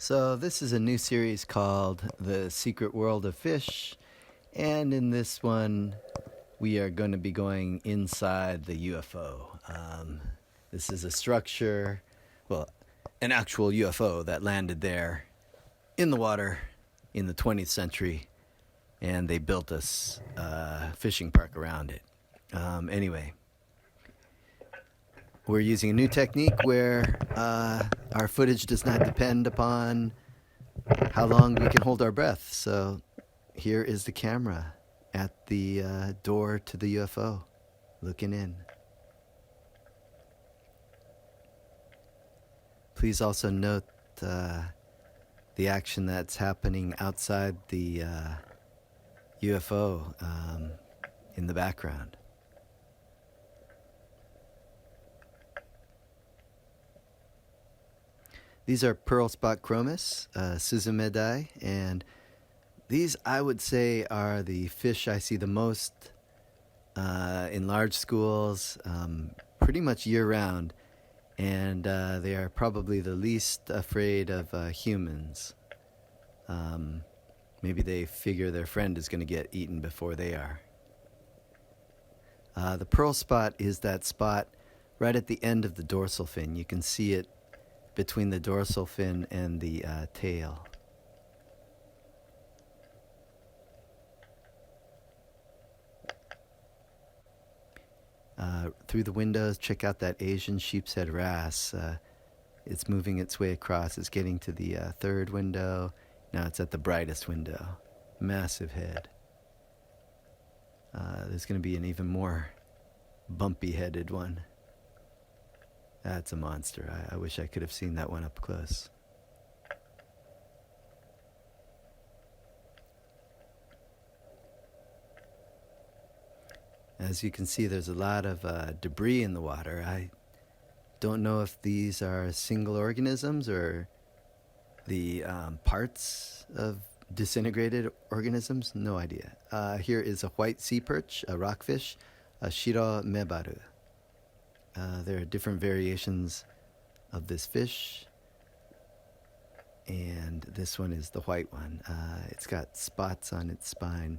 So this is a new series called The Secret World of Fish, and in this one we are going to be going inside the UFO. This is a structure, well, an actual UFO that landed there in the water in the 20th century, and they built us a fishing park around it. Anyway, we're using a new technique where our footage does not depend upon how long we can hold our breath. So here is the camera at the door to the UFO, looking in. Please also note the action that's happening outside the UFO in the background. These are pearl spot chromis, Suzumedai, and these I would say are the fish I see the most in large schools, pretty much year-round, and they are probably the least afraid of humans. Maybe they figure their friend is going to get eaten before they are. The pearl spot is that spot right at the end of the dorsal fin. You can see it between the dorsal fin and the tail. Through the windows, check out that Asian sheepshead wrasse. It's moving its way across. It's getting to the third window. Now it's at the brightest window. Massive head. There's going to be an even more bumpy-headed one. That's a monster. I wish I could have seen that one up close. As you can see, there's a lot of debris in the water. I don't know if these are single organisms or the parts of disintegrated organisms. No idea. Here is a white sea perch, a rockfish, a shiro mebaru. There are different variations of this fish, and this one is the white one. It's got spots on its spine.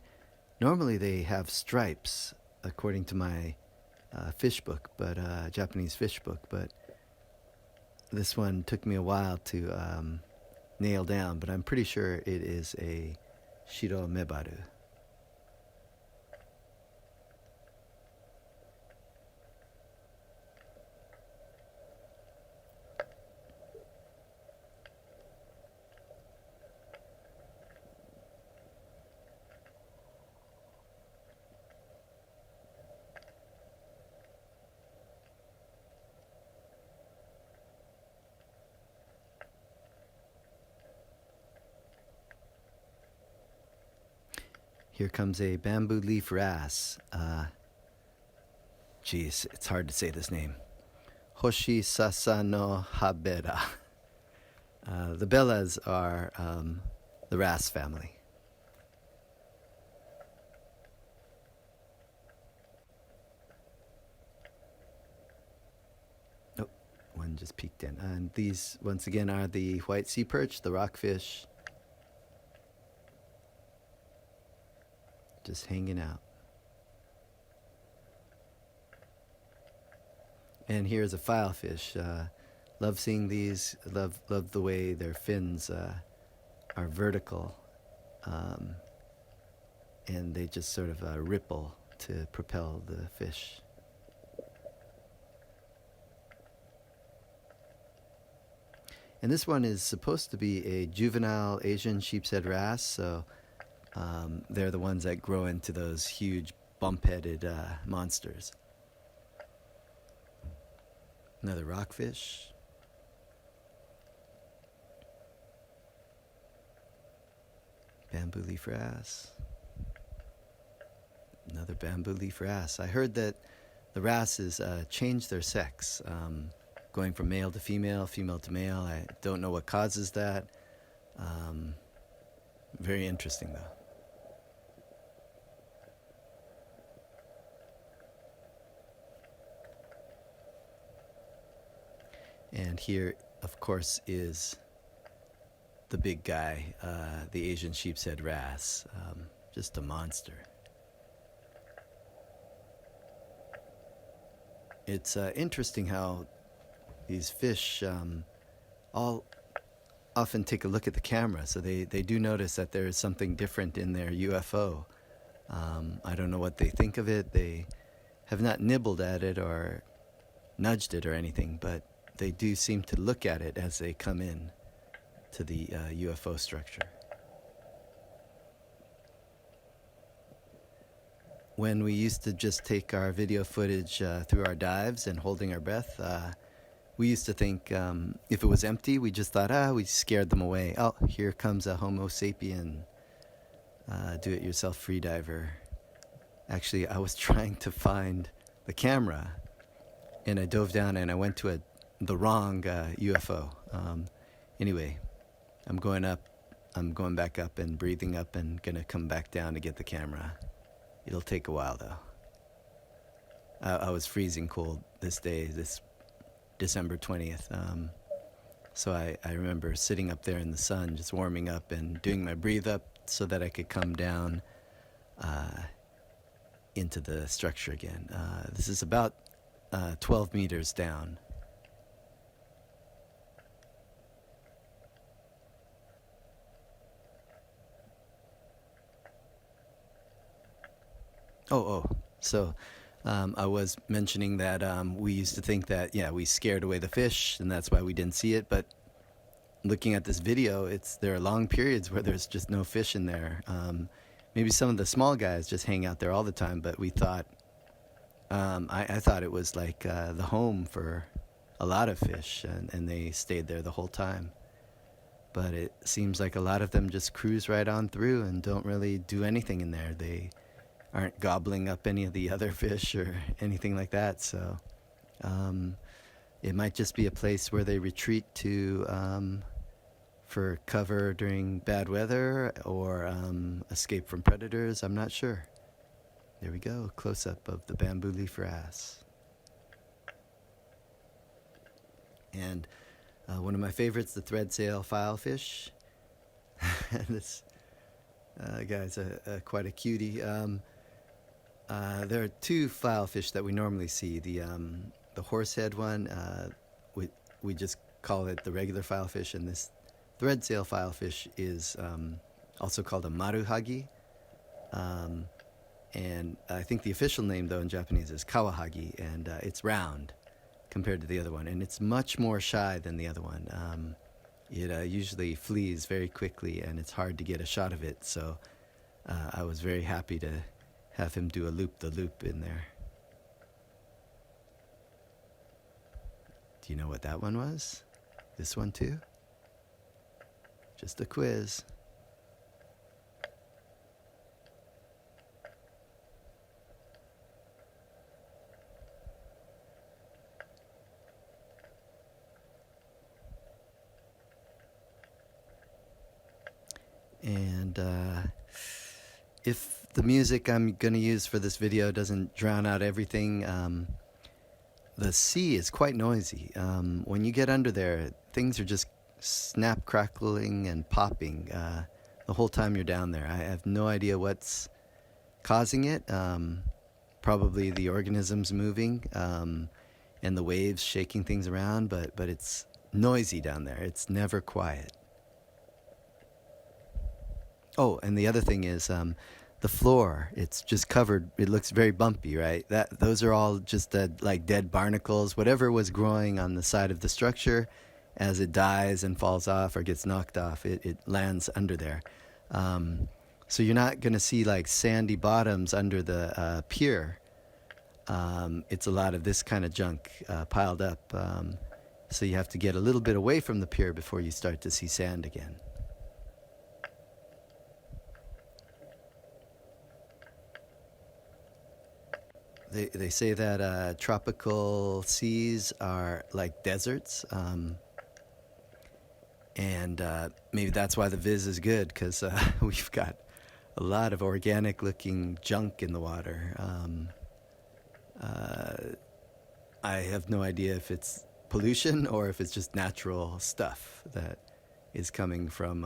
Normally they have stripes, according to my fish book, but Japanese fish book, but this one took me a while to nail down, but I'm pretty sure it is a shiro mebaru. Here comes a bamboo leaf wrasse. Geez, it's hard to say this name. Hoshi Sasa no Habera. The bellas are the wrasse family. Oh, one just peeked in. And these, once again, are the white sea perch, the rockfish. Just hanging out. And here's a filefish. Love seeing these. Love the way their fins are vertical, and they just sort of ripple to propel the fish. And this one is supposed to be a juvenile Asian sheepshead wrasse, so they're the ones that grow into those huge bump-headed monsters. Another rockfish. Bamboo leaf wrasse. Another bamboo leaf wrasse. I heard that the wrasses change their sex, going from male to female, female to male. I don't know what causes that. Very interesting, though. And here, of course, is the big guy, the Asian sheepshead wrasse, just a monster. It's interesting how these fish all often take a look at the camera, so they do notice that there is something different in their UFO. I don't know what they think of it. They have not nibbled at it or nudged it or anything, but they do seem to look at it as they come in to the UFO structure. When we used to just take our video footage through our dives and holding our breath, we used to think if it was empty, we just thought, we scared them away. Oh, here comes a Homo sapien do-it-yourself freediver. Actually, I was trying to find the camera, and I dove down and I went to the wrong UFO. Anyway, I'm going back up and breathing up and gonna come back down to get the camera. It'll take a while though. I was freezing cold this day, this December 20th. So I remember sitting up there in the sun, just warming up and doing my breathe up so that I could come down into the structure again. This is about 12 meters down. So I was mentioning that we used to think that, we scared away the fish, and that's why we didn't see it. But looking at this video, there are long periods where there's just no fish in there. Maybe some of the small guys just hang out there all the time, but we thought, I thought it was like the home for a lot of fish, and they stayed there the whole time. But it seems like a lot of them just cruise right on through and don't really do anything in there. They aren't gobbling up any of the other fish or anything like that. So it might just be a place where they retreat to for cover during bad weather or escape from predators. I'm not sure. There we go, close-up of the bamboo leaf wrasse. And one of my favorites, the threadsail filefish. This guy's quite a cutie. There are two filefish that we normally see. The horsehead one, we just call it the regular filefish, and this threadsail filefish is also called a maruhagi. And I think the official name, though, in Japanese is kawahagi, and it's round compared to the other one, and it's much more shy than the other one. It usually flees very quickly, and it's hard to get a shot of it, so I was very happy to have him do a loop-the-loop in there. Do you know what that one was? This one too? Just a quiz. And if the music I'm going to use for this video doesn't drown out everything, the sea is quite noisy. When you get under there, things are just snap, crackling, and popping the whole time you're down there. I have no idea what's causing it. Probably the organisms moving and the waves shaking things around, but it's noisy down there. It's never quiet. Oh, and the other thing is the floor. It's just covered. It looks very bumpy, right? Those are all just like dead barnacles. Whatever was growing on the side of the structure, as it dies and falls off or gets knocked off, it lands under there. So you're not going to see like sandy bottoms under the pier. It's a lot of this kind of junk piled up. So you have to get a little bit away from the pier before you start to see sand again. They say that tropical seas are like deserts, and maybe that's why the viz is good, because we've got a lot of organic-looking junk in the water. I have no idea if it's pollution or if it's just natural stuff that is coming from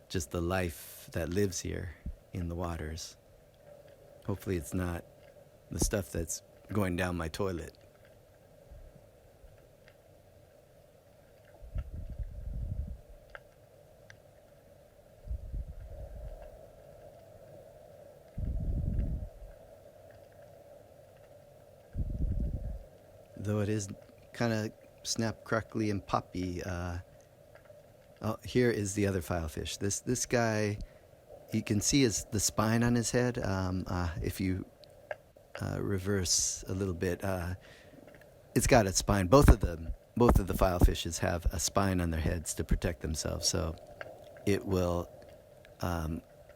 just the life that lives here in the waters. Hopefully it's not the stuff that's going down my toilet. Though it is kind of snap, crackly, and poppy. Oh, here is the other filefish. This guy, you can see the spine on his head. If you reverse a little bit, it's got a spine. Both of the filefishes have a spine on their heads to protect themselves. So it will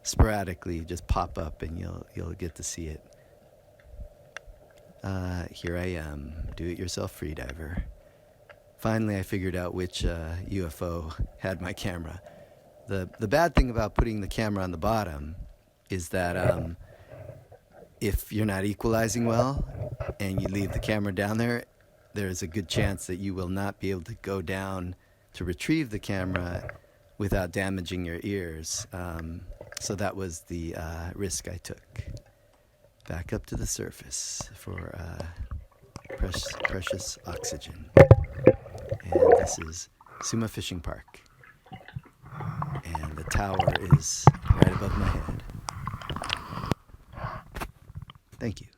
sporadically just pop up, and you'll get to see it. Here I am, do-it-yourself freediver. Finally, I figured out which UFO had my camera. The bad thing about putting the camera on the bottom is that if you're not equalizing well and you leave the camera down there, there's a good chance that you will not be able to go down to retrieve the camera without damaging your ears. So that was the risk I took. Back up to the surface for precious oxygen. And this is Suma Fishing Park. And the tower is right above my head. Thank you.